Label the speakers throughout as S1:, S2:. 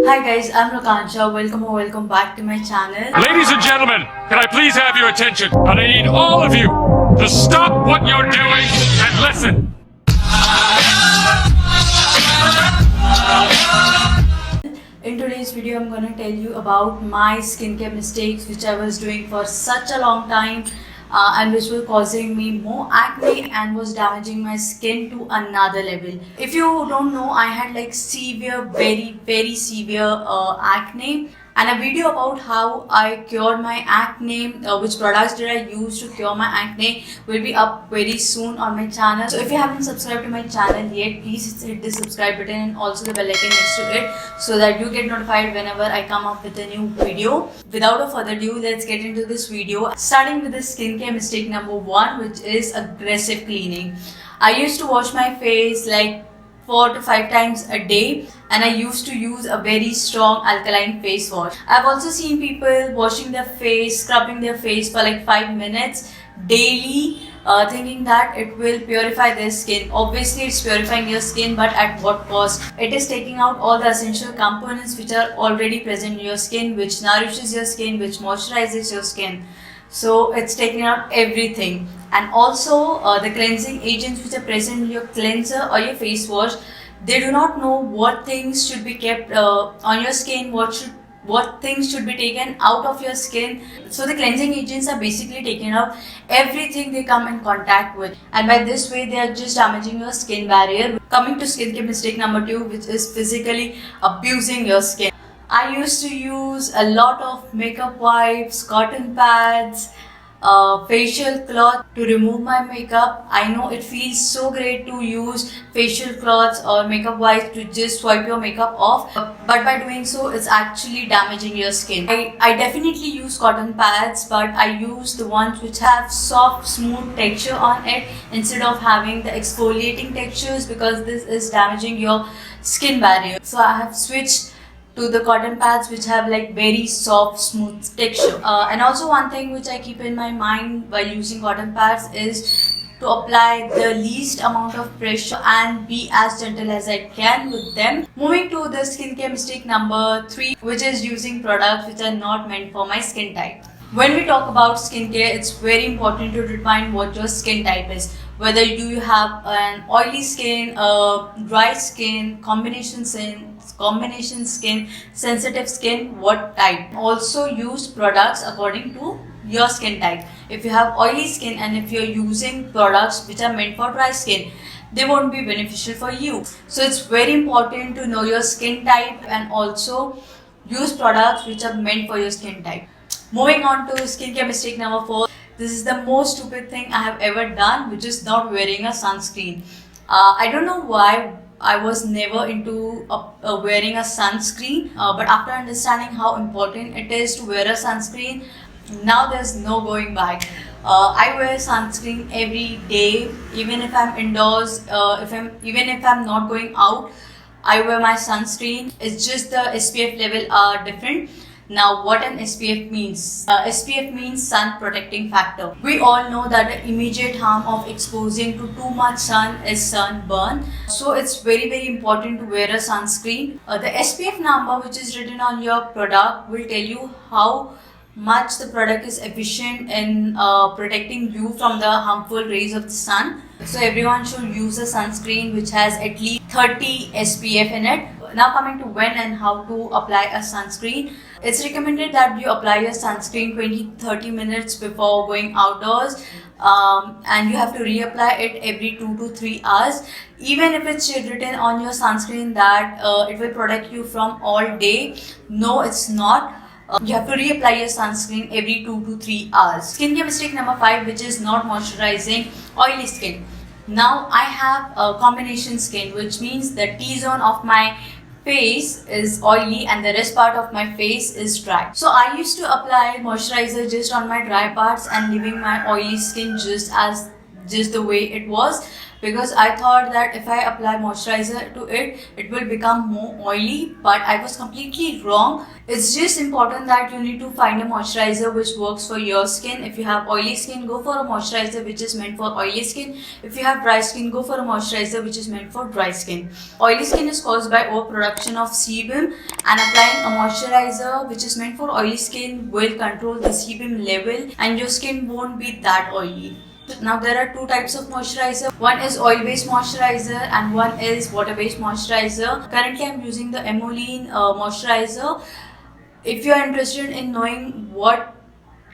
S1: Hi guys, I'm Rakansha. Welcome or welcome back to my channel.
S2: Ladies and gentlemen, can I please have your attention? And I need all of you to stop what you're doing and listen.
S1: In today's video, I'm gonna tell you about my skincare mistakes which I was doing for such a long time and which were causing me more acne and was damaging my skin to another level. If you don't know, I had like severe, very severe acne, and a video about how I cured my acne, which products did I use to cure my acne, will be up very soon on my channel. So if you haven't subscribed to my channel yet, please hit the subscribe button and also the bell icon next to it so that you get notified whenever I come up with a new video. Without a further ado, let's get into this video. Starting with the skincare mistake number 1, which is aggressive cleaning. I used to wash my face like 4 to 5 times a day, and I used to use a very strong alkaline face wash. I've also seen people washing their face, scrubbing their face for like 5 minutes daily, thinking that it will purify their skin. Obviously, it's purifying your skin, but at what cost? It is taking out all the essential components which are already present in your skin, which nourishes your skin, which moisturizes your skin. So it's taking out everything. And also the cleansing agents which are present in your cleanser or your face wash, they do not know what things should be kept on your skin, what things should be taken out of your skin. So the cleansing agents are basically taking out everything they come in contact with, and by this way they are just damaging your skin barrier. Coming to skincare mistake number 2, which is physically abusing your skin. I used to use a lot of makeup wipes, cotton pads, facial cloth to remove my makeup. I know it feels so great to use facial cloths or makeup wipes to just wipe your makeup off, but by doing so, it's actually damaging your skin. I definitely use cotton pads, but I use the ones which have soft, smooth texture on it instead of having the exfoliating textures, because this is damaging your skin barrier. So I have switched to the cotton pads which have like very soft, smooth texture. And also one thing which I keep in my mind while using cotton pads is to apply the least amount of pressure and be as gentle as I can with them. Moving to the skincare mistake number 3, which is using products which are not meant for my skin type. When we talk about skincare, it's very important to define what your skin type is. Whether do you have an oily skin, dry skin, combination skin, sensitive skin, what type. Also use products according to your skin type. If you have oily skin and if you're using products which are meant for dry skin, they won't be beneficial for you. So it's very important to know your skin type and also use products which are meant for your skin type. Moving on to skincare mistake number 4. This is the most stupid thing I have ever done, which is not wearing a sunscreen. I don't know why I was never into wearing a sunscreen, but after understanding how important it is to wear a sunscreen, now there's no going back. I wear sunscreen every day, even if I'm indoors, even if I'm not going out, I wear my sunscreen. It's just the SPF level are different. Now, what an SPF means? SPF means sun protecting factor. We all know that the immediate harm of exposing to too much sun is sunburn. So it's very important to wear a sunscreen. The SPF number which is written on your product will tell you how much the product is efficient in protecting you from the harmful rays of the sun. So everyone should use a sunscreen which has at least 30 SPF in it. Now coming to when and how to apply a sunscreen. It's recommended that you apply your sunscreen 20-30 minutes before going outdoors, and you have to reapply it every 2 to 3 hours. Even if it's written on your sunscreen that it will protect you from all day, no, it's not. You have to reapply your sunscreen every 2 to 3 hours. Skincare mistake number 5, which is not moisturizing oily skin. Now I have a combination skin, which means the T-zone of my face is oily and the rest part of my face is dry. So I used to apply moisturizer just on my dry parts and leaving my oily skin just the way it was. because I thought that if I apply moisturizer to it, it will become more oily, but I was completely wrong. It's just important that you need to find a moisturizer which works for your skin. If you have oily skin, go for a moisturizer which is meant for oily skin. If you have dry skin, go for a moisturizer which is meant for dry skin. Oily skin is caused by overproduction of sebum, and applying a moisturizer which is meant for oily skin will control the sebum level and your skin won't be that oily. Now there are two types of moisturizer. One is oil based moisturizer and one is water based moisturizer. Currently I'm using the Emollient moisturizer. If you are interested in knowing what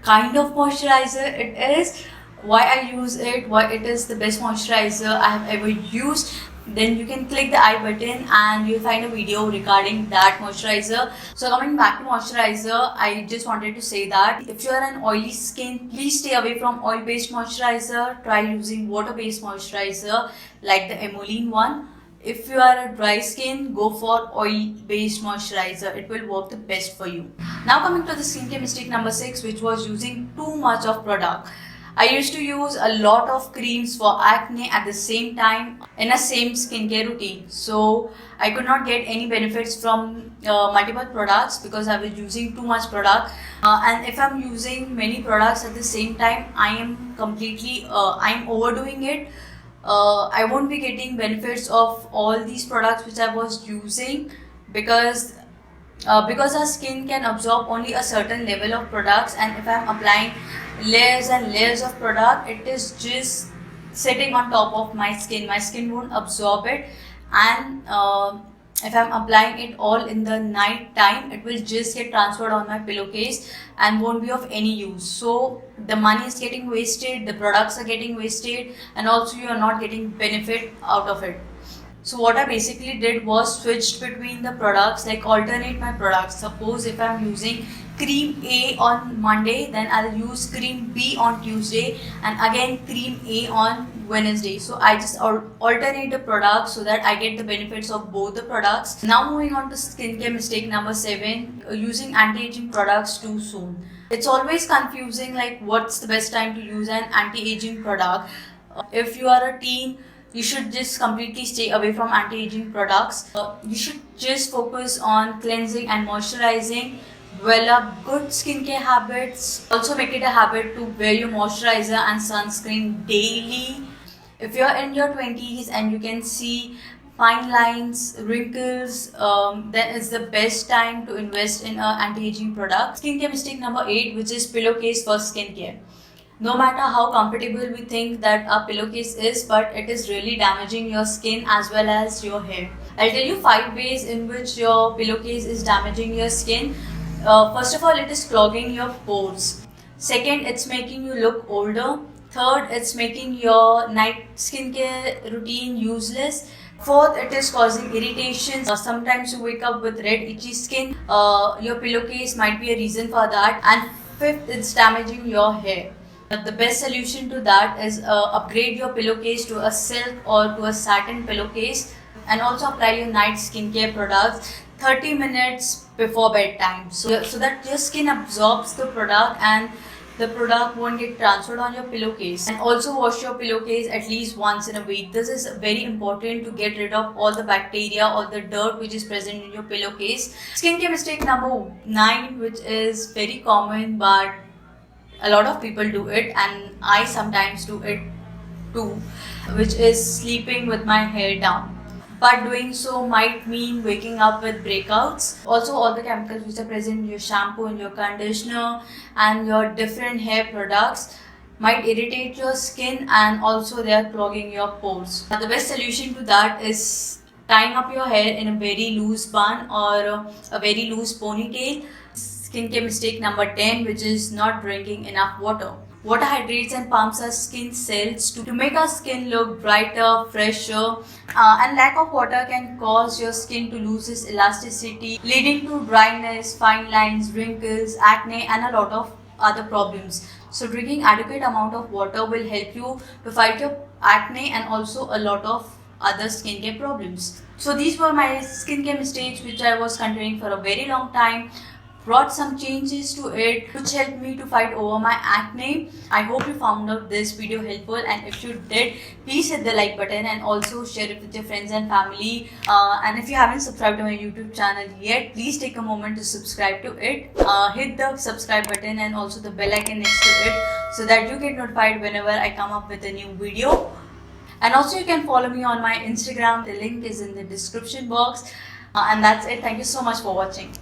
S1: kind of moisturizer it is, why I use it, why it is the best moisturizer I have ever used, then you can click the I button and you'll find a video regarding that moisturizer. So coming back to moisturizer, I just wanted to say that if you are an oily skin, please stay away from oil based moisturizer. Try using water based moisturizer like the Emollient one. If you are a dry skin, go for oil based moisturizer. It will work the best for you. Now coming to the skincare mistake number 6, which was using too much of product. I used to use a lot of creams for acne at the same time in a same skincare routine. So I could not get any benefits from multiple products because I was using too much product. And if I'm using many products at the same time, I'm overdoing it. I won't be getting benefits of all these products which I was using because our skin can absorb only a certain level of products, and if I'm applying layers and layers of product, it is just sitting on top of my skin won't absorb it, and if I'm applying it all in the night time, it will just get transferred on my pillowcase and won't be of any use. So the money is getting wasted, the products are getting wasted, and also you are not getting benefit out of it. So what I basically did was switched between the products, like alternate my products. Suppose if I'm using cream A on Monday, then I'll use cream B on Tuesday and again cream A on Wednesday. So I just alternate the products so that I get the benefits of both the products. Now moving on to skincare mistake number 7, using anti-aging products too soon. It's always confusing, like what's the best time to use an anti-aging product. If you are a teen, you should just completely stay away from anti-aging products. You should just focus on cleansing and moisturizing, develop good skincare habits. Also make it a habit to wear your moisturizer and sunscreen daily. If you're in your 20s and you can see fine lines, wrinkles, then it's the best time to invest in an anti-aging product. Skincare mistake number 8, which is pillowcase for skincare. No matter how comfortable we think that our pillowcase is, but it is really damaging your skin as well as your hair. I'll tell you 5 ways in which your pillowcase is damaging your skin. First of all, it is clogging your pores. Second, it's making you look older. Third, it's making your night skincare routine useless. Fourth, it is causing irritation. Sometimes you wake up with red itchy skin. Your pillowcase might be a reason for that. And fifth, it's damaging your hair. The best solution to that is upgrade your pillowcase to a silk or to a satin pillowcase, and also apply your night skincare products 30 minutes before bedtime so that your skin absorbs the product and the product won't get transferred on your pillowcase. And also wash your pillowcase at least once in a week. This is very important to get rid of all the bacteria or the dirt which is present in your pillowcase. Skincare mistake number 9, which is very common but a lot of people do it and I sometimes do it too, which is sleeping with my hair down. But doing so might mean waking up with breakouts. Also, all the chemicals which are present in your shampoo, in your conditioner and your different hair products might irritate your skin, and also they are clogging your pores. The best solution to that is tying up your hair in a very loose bun or a very loose ponytail. Skincare mistake number 10, which is not drinking enough water. Water hydrates and pumps our skin cells to make our skin look brighter, fresher, and lack of water can cause your skin to lose its elasticity, leading to dryness, fine lines, wrinkles, acne, and a lot of other problems. So drinking adequate amount of water will help you to fight your acne and also a lot of other skincare problems. So these were my skincare mistakes which I was continuing for a very long time. brought some changes to it which helped me to fight over my acne. I hope you found out this video helpful, and if you did, please hit the like button and also share it with your friends and family. And if you haven't subscribed to my YouTube channel yet, please take a moment to subscribe to it. Hit the subscribe button and also the bell icon next to it so that you get notified whenever I come up with a new video. And also you can follow me on my Instagram. The link is in the description box. And that's it. Thank you so much for watching.